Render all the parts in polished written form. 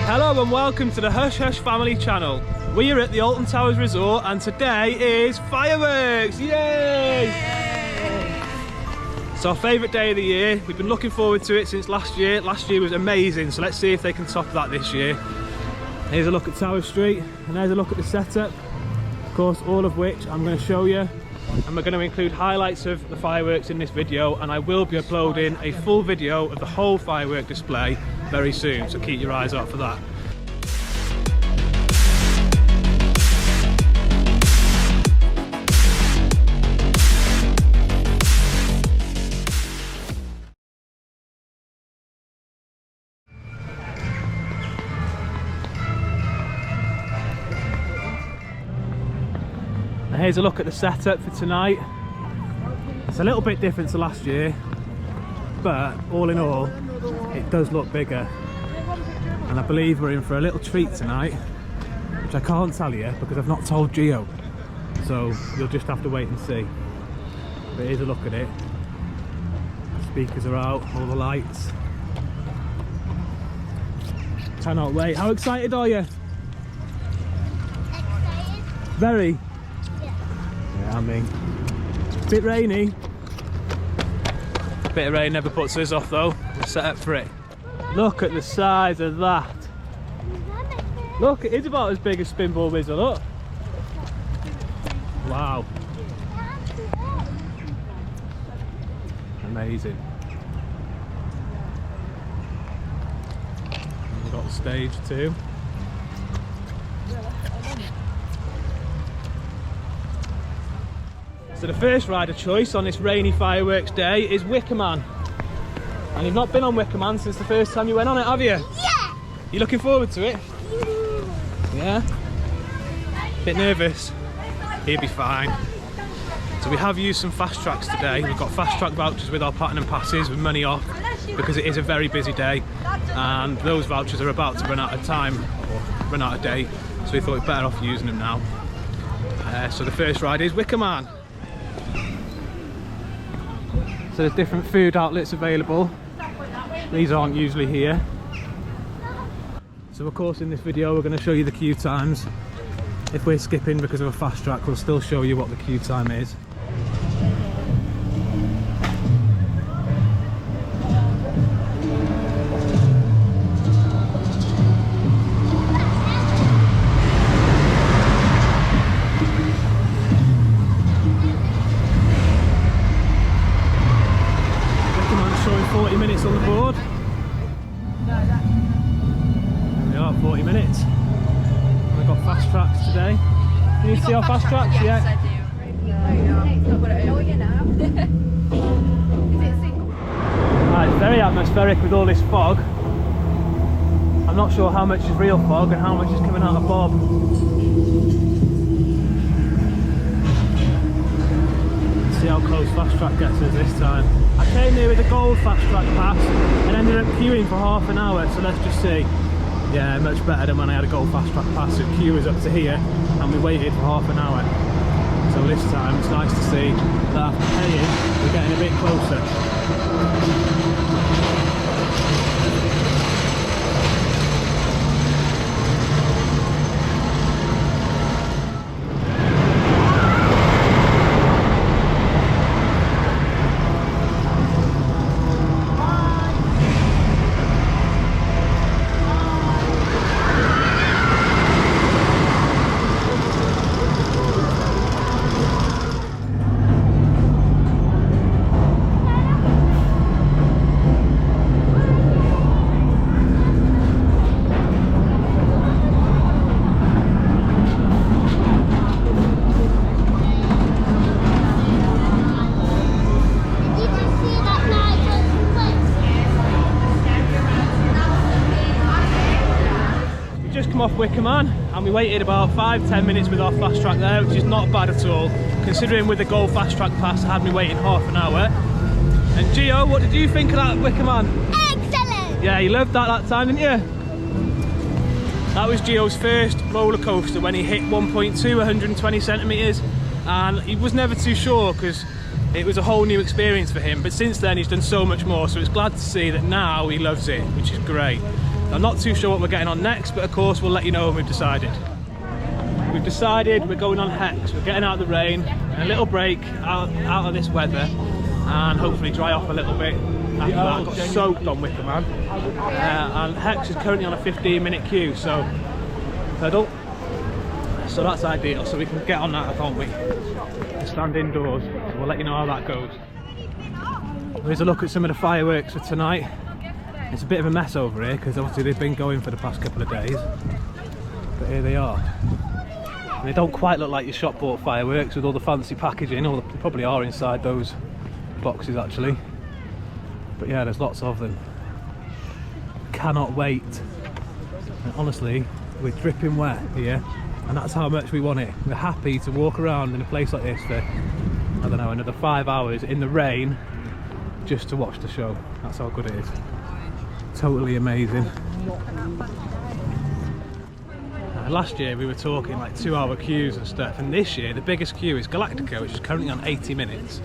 Hello and welcome to the Hush Hush Family channel. We are at the Alton Towers Resort and today is fireworks! Yay! It's our favourite day of the year. We've been looking forward to it since last year. Last year was amazing, so let's see if they can top that this year. Here's a look at Tower Street and there's a look at the setup. Of course, all of which I'm going to show you. And we're going to include highlights of the fireworks in this video, and I will be uploading a full video of the whole firework display very soon, so keep your eyes out for that. And here's a look at the setup for tonight. It's a little bit different to last year, but all in all, it does look bigger. And I believe we're in for a little treat tonight, which I can't tell you because I've not told Gio. So you'll just have to wait and see. But here's a look at it. The speakers are out, all the lights. Cannot wait. How excited are you? Excited? Very? Yeah. I mean, a bit rainy. A bit of rain never puts us off though. We're set up for it. Look at the size of that. Look, it is about as big as Spinball Wizard, look. Wow. Amazing. And we've got the stage too. So the first ride of choice on this rainy fireworks day is Wickerman. And you've not been on Wickerman since the first time you went on it, have you? Yeah! You looking forward to it? Yeah? Bit nervous? He'll be fine. So we have used some fast tracks today. We've got fast track vouchers with our platinum passes with money off because it is a very busy day and those vouchers are about to run out of time or run out of date. So we thought we'd better off using them now. So the first ride is Wickerman. So there's different food outlets available. These aren't usually here. So of course in this video we're going to show you the queue times. If we're skipping because of a fast track, we'll still show you what the queue time is. Showing 40 minutes on the board. There we are, 40 minutes. We've got fast tracks today. Can you see our fast tracks? Yes, Yeah. I do. It's very atmospheric with all this fog. I'm not sure how much is real fog and how much is coming out of Bob. See how close fast track gets us this time. I came here with a gold fast track pass and ended up queuing for half an hour, so let's just see. Yeah, much better than when I had a gold fast track pass. The queue was up to here and we waited for half an hour. So this time it's nice to see that after paying we're getting a bit closer. Off Wickerman and we waited about 5-10 minutes with our fast track there, which is not bad at all considering with the gold fast track pass I had me waiting half an hour. And Gio, what did you think of that Wickerman? Excellent! Yeah, you loved that time, didn't you? That was Gio's first roller coaster when he hit 1.2, 120 centimetres, and he was never too sure because it was a whole new experience for him, but since then he's done so much more, so it's glad to see that now he loves it, which is great. I'm not too sure what we're getting on next, but of course we'll let you know when we've decided. We've decided we're going on Hex. We're getting out of the rain, a little break out of this weather, and hopefully dry off a little bit. After that, I got soaked on Wickerman. And Hex is currently on a 15-minute queue, so pedal. So that's ideal, so we can get on that, can't we? Stand indoors, so we'll let you know how that goes. Here's a look at some of the fireworks for tonight. It's a bit of a mess over here because obviously they've been going for the past couple of days, but here they are. And they don't quite look like your shop bought fireworks with all the fancy packaging, or they probably are inside those boxes actually. But yeah, there's lots of them. Cannot wait. And honestly, we're dripping wet here, and that's how much we want it. We're happy to walk around in a place like this for, I don't know, another 5 hours in the rain just to watch the show. That's how good it is. Totally amazing. Last year we were talking like 2-hour queues and stuff, and this year the biggest queue is Galactica, which is currently on 80 minutes,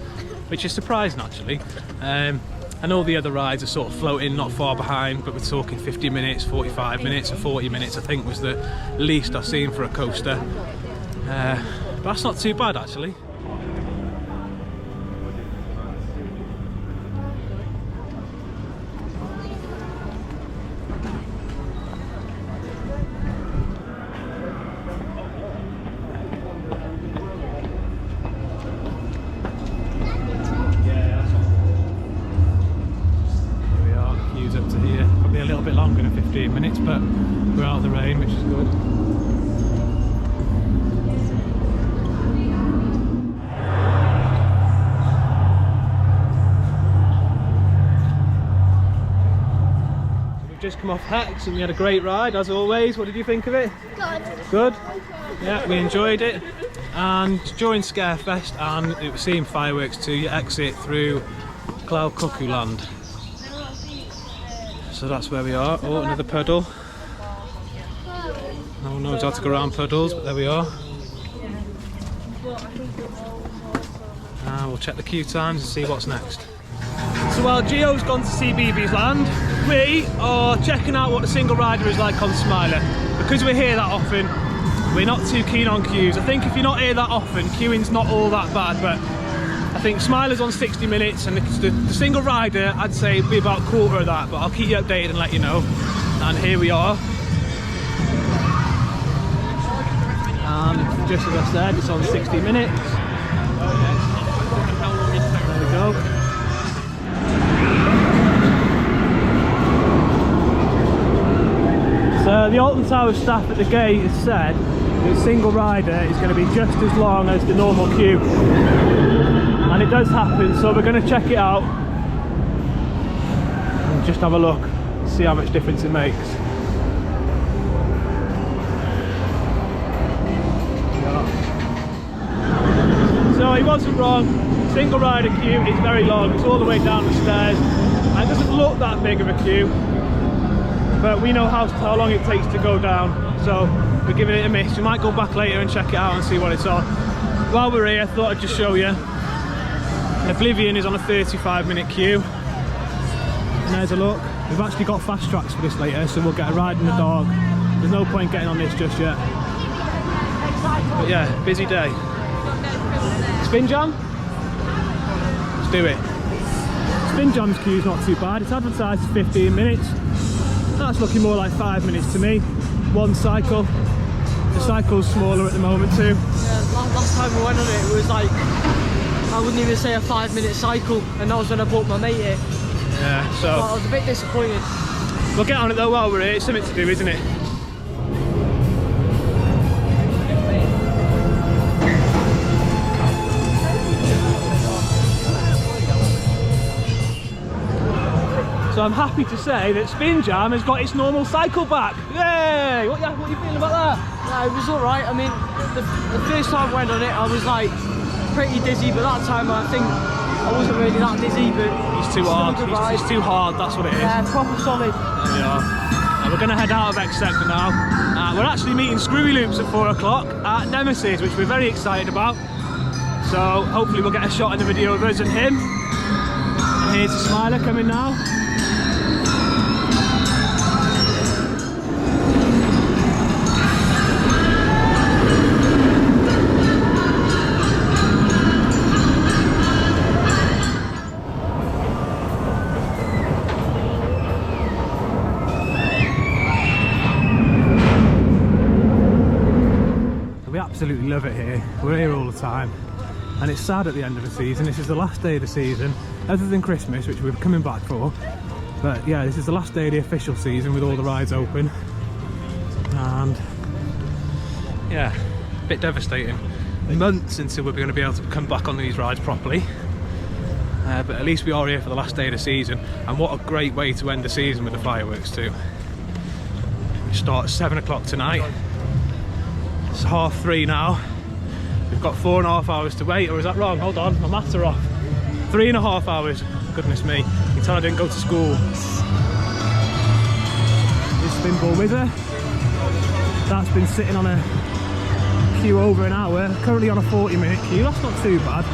which is surprising actually. And all the other rides are sort of floating not far behind, but we're talking 50 minutes, 45 minutes and 40 minutes I think was the least I've seen for a coaster. But that's not too bad actually. Up to here, probably a little bit longer than 15 minutes, but we're out of the rain, which is good. So we've just come off Hex and we had a great ride as always. What did you think of it? Good. Good? Yeah, we enjoyed it. And during Scarefest, and it was seeing fireworks too, you exit through Cloud Cuckoo Land. So that's where we are. Oh, another puddle. No one knows how to go around puddles, but there we are. We'll check the queue times and see what's next. So while Gio's gone to see BB's Land, we are checking out what the single rider is like on Smiler. Because we're here that often, we're not too keen on queues. I think if you're not here that often, queuing's not all that bad, but I think Smiler's on 60 minutes and the single rider, I'd say it'd be about a quarter of that, but I'll keep you updated and let you know. And here we are. And just as I said, it's on 60 minutes. There we go. So the Alton Towers staff at the gate has said the single rider is going to be just as long as the normal queue. And it does happen, so we're going to check it out and just have a look, see how much difference it makes. So he wasn't wrong, single rider queue is very long, it's all the way down the stairs, and it doesn't look that big of a queue, but we know how long it takes to go down, so we're giving it a miss. We might go back later and check it out and see what it's on. While we're here, I thought I'd just show you. Oblivion is on a 35-minute queue. And there's a look. We've actually got fast tracks for this later, so we'll get a ride in the dark. There's no point getting on this just yet. But yeah, busy day. Spin Jam? Let's do it. Spin Jam's queue's not too bad. It's advertised for 15 minutes. That's looking more like 5 minutes to me. One cycle. The cycle's smaller at the moment too. Yeah, last time we went on it, it was like, I wouldn't even say a 5-minute cycle, and that was when I brought my mate here. Yeah, so I was a bit disappointed. We'll get on it though while we're here. It's something to do, isn't it? So I'm happy to say that Spin Jam has got its normal cycle back. Yay! What are you feeling about that? Yeah, it was alright. I mean, the first time I went on it, I was like pretty dizzy, but that time I think I wasn't really that dizzy, but It's too hard. It's too hard, that's what it is. yeah, proper solid. There we are. We're going to head out of X Sector now. We're actually meeting Screwy Loops at 4 o'clock at Nemesis, which we're very excited about. So hopefully we'll get a shot in the video of us and him. And here's the Smiler coming now. absolutely love it here. We're here all the time, and it's sad at the end of the season. This is the last day of the season, other than Christmas, which we're coming back for. But yeah, this is the last day of the official season with all the rides open, and yeah, a bit devastating. Months until we're going to be able to come back on these rides properly. But at least we are here for the last day of the season, and what a great way to end the season with the fireworks too. We start at 7 o'clock tonight. It's 3:30 now. We've got 4.5 hours to wait, or is that wrong? Hold on, my maths are off. 3.5 hours. Goodness me, you can tell I didn't go to school. This Spinball Whizzer, that's been sitting on a queue over an hour, currently on a 40-minute queue. That's not too bad,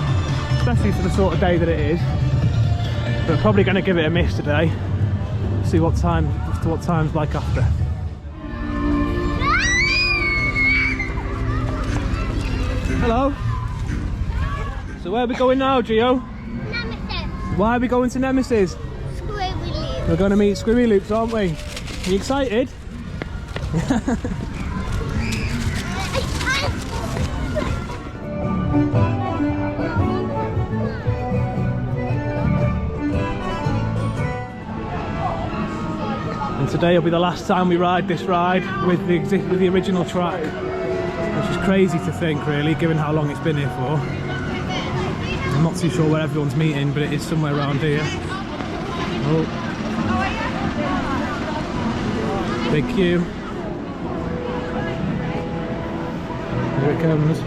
especially for the sort of day that it is. But probably going to give it a miss today. See what time's like after. Hello. So where are we going now, Gio? Nemesis. Why are we going to Nemesis? Squiggly Loop. We're going to meet Squirry Loops, aren't we? Are you excited? And today will be the last time we ride this ride with the original track, which is crazy to think, really, given how long it's been here for. I'm not too sure where everyone's meeting, but it is somewhere around here. Oh. Big queue. Here it comes.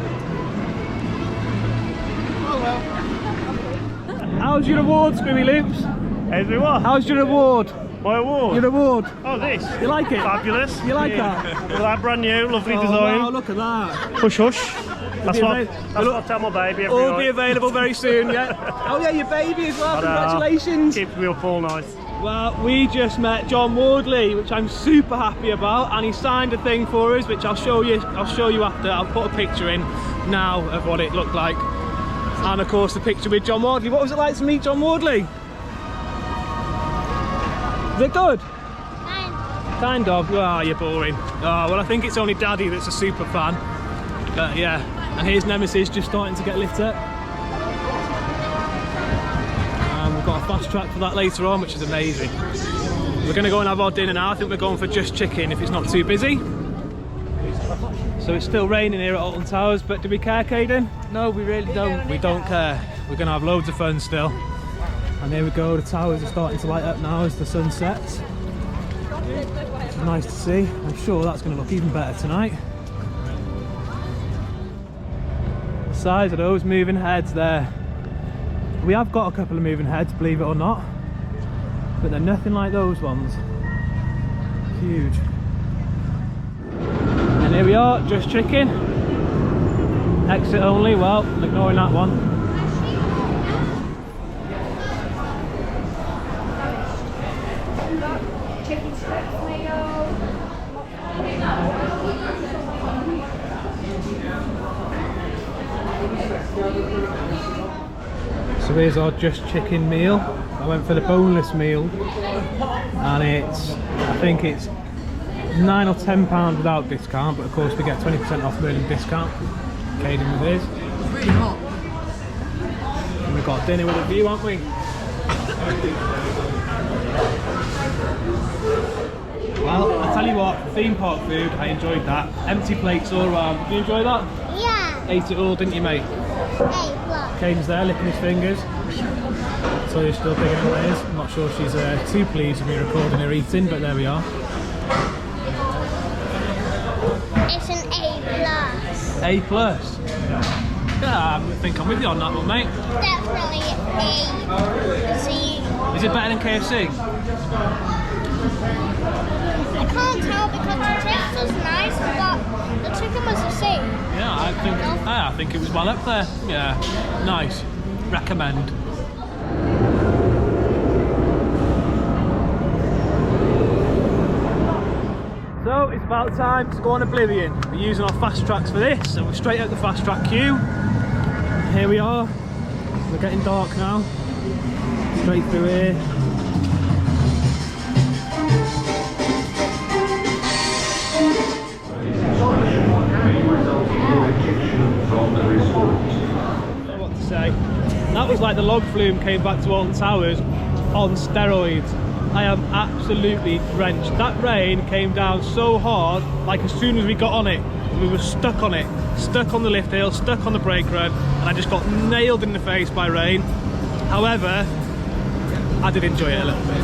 How's your award, Squirry Loops? Everyone. How's your award? My award. Your award? Oh, this. You like it? Fabulous. You like Yeah. that? Well, that brand new, lovely Oh, design. wow, look at that. Hush, hush. That's be what avail- I tell my baby every All night. be available very soon, yeah? Oh yeah, your baby as well, congratulations. Keeps me up all night. Well, we just met John Wardley, which I'm super happy about, and he signed a thing for us, which I'll show you after. I'll put a picture in now of what it looked like. And of course the picture with John Wardley. What was it like to meet John Wardley? Is it good? Kind of. Oh, you're boring. Oh, well, I think it's only Daddy that's a super fan. But yeah, and here's Nemesis just starting to get lit up. And we've got a fast track for that later on, which is amazing. We're going to go and have our dinner now. I think we're going for just chicken if it's not too busy. So it's still raining here at Alton Towers, but do we care, Caden? No, we really don't. We don't care. We're going to have loads of fun still. And there we go, the towers are starting to light up now as the sun sets. It's nice to see. I'm sure that's going to look even better tonight. The size of those moving heads there. We have got a couple of moving heads, believe it or not, but they're nothing like those ones. Huge. And here we are, just chicken. Exit only, well, ignoring that one. So here's our just chicken meal. I went for the boneless meal, and I think it's £9 or £10 without discount, but of course we get 20% off Merlin discount. Caden with his. It's really hot. And we've got dinner with a view, haven't we? Well, I tell you what, theme park food, I enjoyed that. Empty plates all around. Did you enjoy that? Yeah. Ate it all, didn't you, mate? Caden's there licking his fingers. So you're still digging away his. I'm not sure she's too pleased with me recording her eating, but there we are. It's an A+. A+. Yeah, I think I'm with you on that one, mate. Definitely A. C. Is it better than KFC? I can't tell because the taste was nice, but the chicken was the same. Yeah, I think it was well up there. Yeah, nice. Recommend. So it's about time to go on Oblivion. We're using our fast tracks for this, so we're straight out the fast track queue. Here we are. We're getting dark now. Straight through here. like the log flume came back to Alton Towers on steroids. I am absolutely drenched. That rain came down so hard, like as soon as we got on it, we were stuck on it. Stuck on the lift hill, stuck on the brake run, and I just got nailed in the face by rain. However, I did enjoy it a little bit.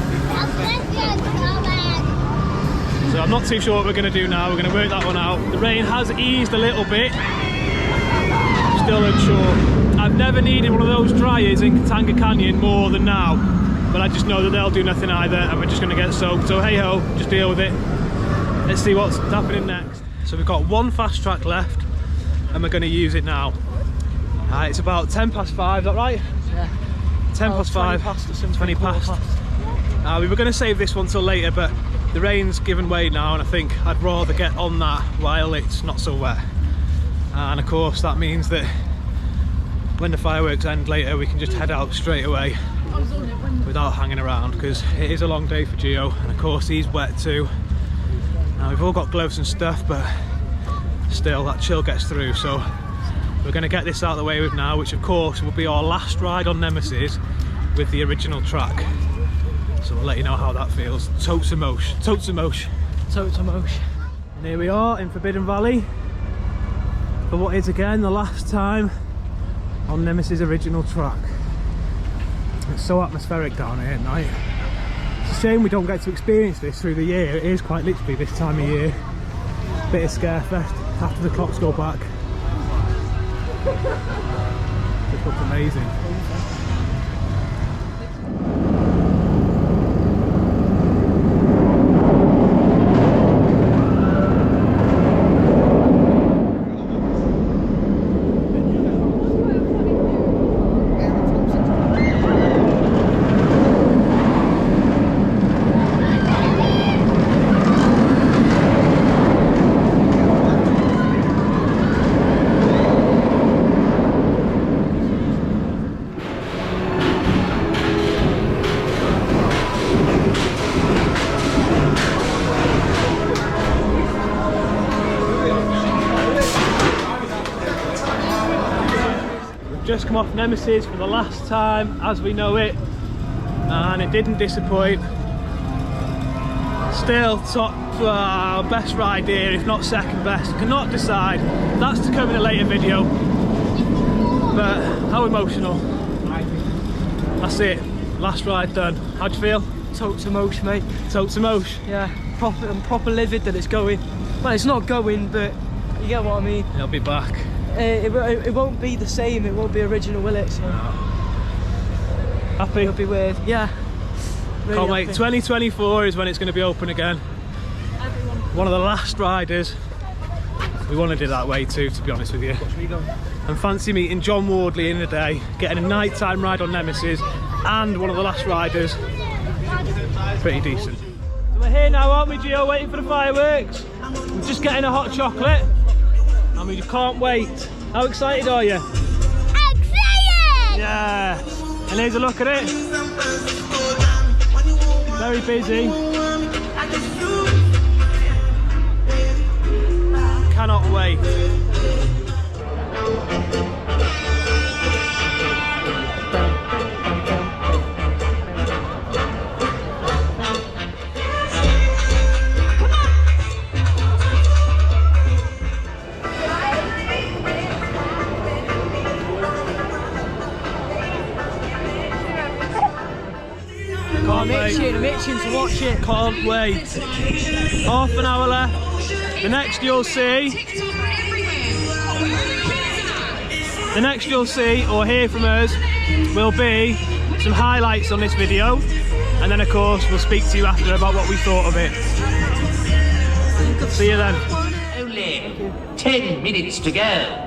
So I'm not too sure what we're going to do now. We're going to work that one out. The rain has eased a little bit. Still unsure. I've never needed one of those dryers in Katanga Canyon more than now, but I just know that they'll do nothing either, and we're just going to get soaked. So hey ho, just deal with it. Let's see what's happening next. So we've got one fast track left, and we're going to use it now. It's about 10 past 5, is that right? Yeah. 10 past 5, 20 past. We were going to save this one till later, but the rain's given way now, and I think I'd rather get on that while it's not so wet. And of course that means that when the fireworks end later, we can just head out straight away without hanging around, because it is a long day for Gio, and of course he's wet too. Now we've all got gloves and stuff, but still that chill gets through. So we're going to get this out of the way with now, which of course will be our last ride on Nemesis with the original track. So we'll let you know how that feels. Totes a mosh, totes a mosh. Totes a mosh. And here we are in Forbidden Valley for what is again the last time on Nemesis original track. It's so atmospheric down here at night. It's a shame we don't get to experience this through the year. It is quite literally this time of year. Bit of Scarefest after the clocks go back. It looks amazing. Just come off Nemesis for the last time as we know it, and it didn't disappoint. Still top best ride here, if not second best. Cannot decide. That's to come in a later video. But how emotional. That's it. Last ride done. How'd you feel? Totes a mosh, mate. Totes a mosh. Yeah, I'm proper livid that it's going. Well, it's not going, but you get what I mean. It'll be back. It won't be the same, it won't be original, will it? So happy? It'll be weird, yeah. Really Can't wait. happy. 2024 is when it's going to be open again. One of the last riders. We wanted it that way too, to be honest with you. And fancy meeting John Wardley in the day, getting a nighttime ride on Nemesis, and one of the last riders. Pretty decent. So we're here now, aren't we, Gio? Waiting for the fireworks. We're just getting a hot chocolate. I mean, you can't wait. How excited are you? Excited! Yeah. And here's a look at it. Very busy. Cannot wait. I'm itching to watch it. Can't wait. Half an hour left. The next you'll see or hear from us will be some highlights on this video, and then of course we'll speak to you after about what we thought of it. See you then. Only 10 minutes to go.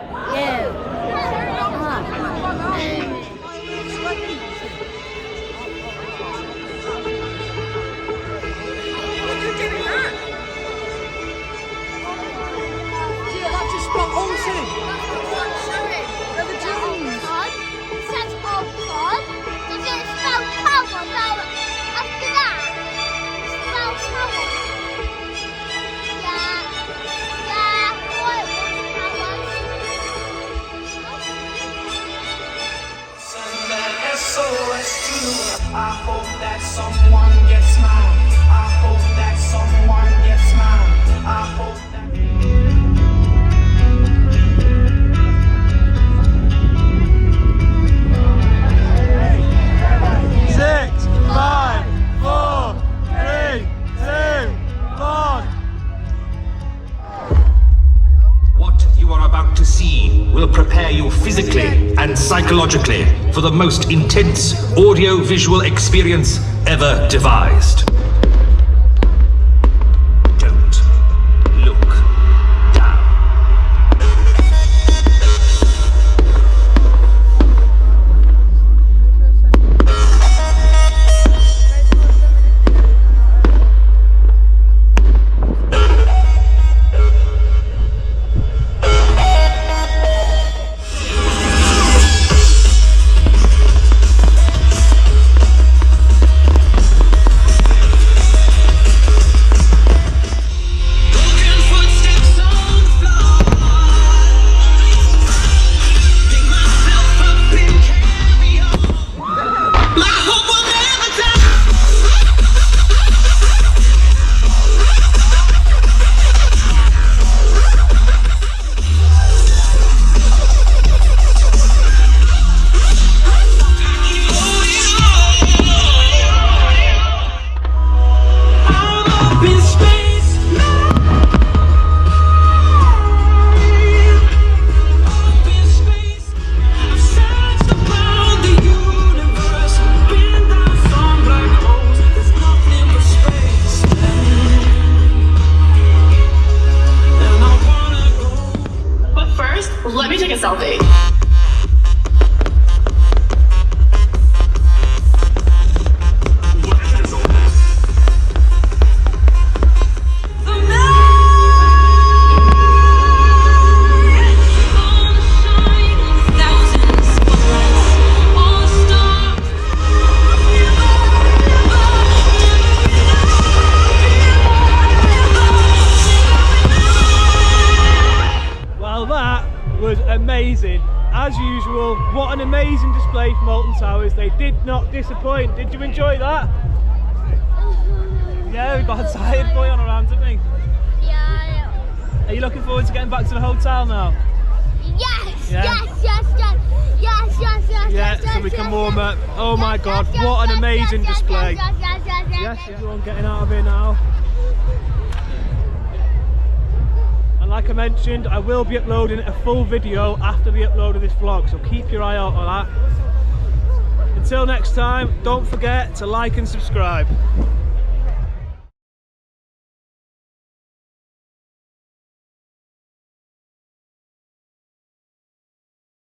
hope that someone gets mine. I hope that someone gets mine. I hope that. 6, 5, 4, 3, 2, 1. What you are about to see will prepare you physically and psychologically for the most intense audio-visual experience ever devised. Don't look down. Let me take a selfie. Well, that was amazing. As usual, what an amazing display from Alton Towers. They did not disappoint. Did you enjoy that? Yeah, we got a tired boy on our hands, didn't we? Yeah. Are you looking forward to getting back to the hotel now? Yes, Yeah. yes, So we can warm up. Oh my God, what an amazing display. Yes, everyone getting out of here now. And like I mentioned, I will be uploading a full video after the upload of this vlog, so keep your eye out on that. Until next time, don't forget to like and subscribe.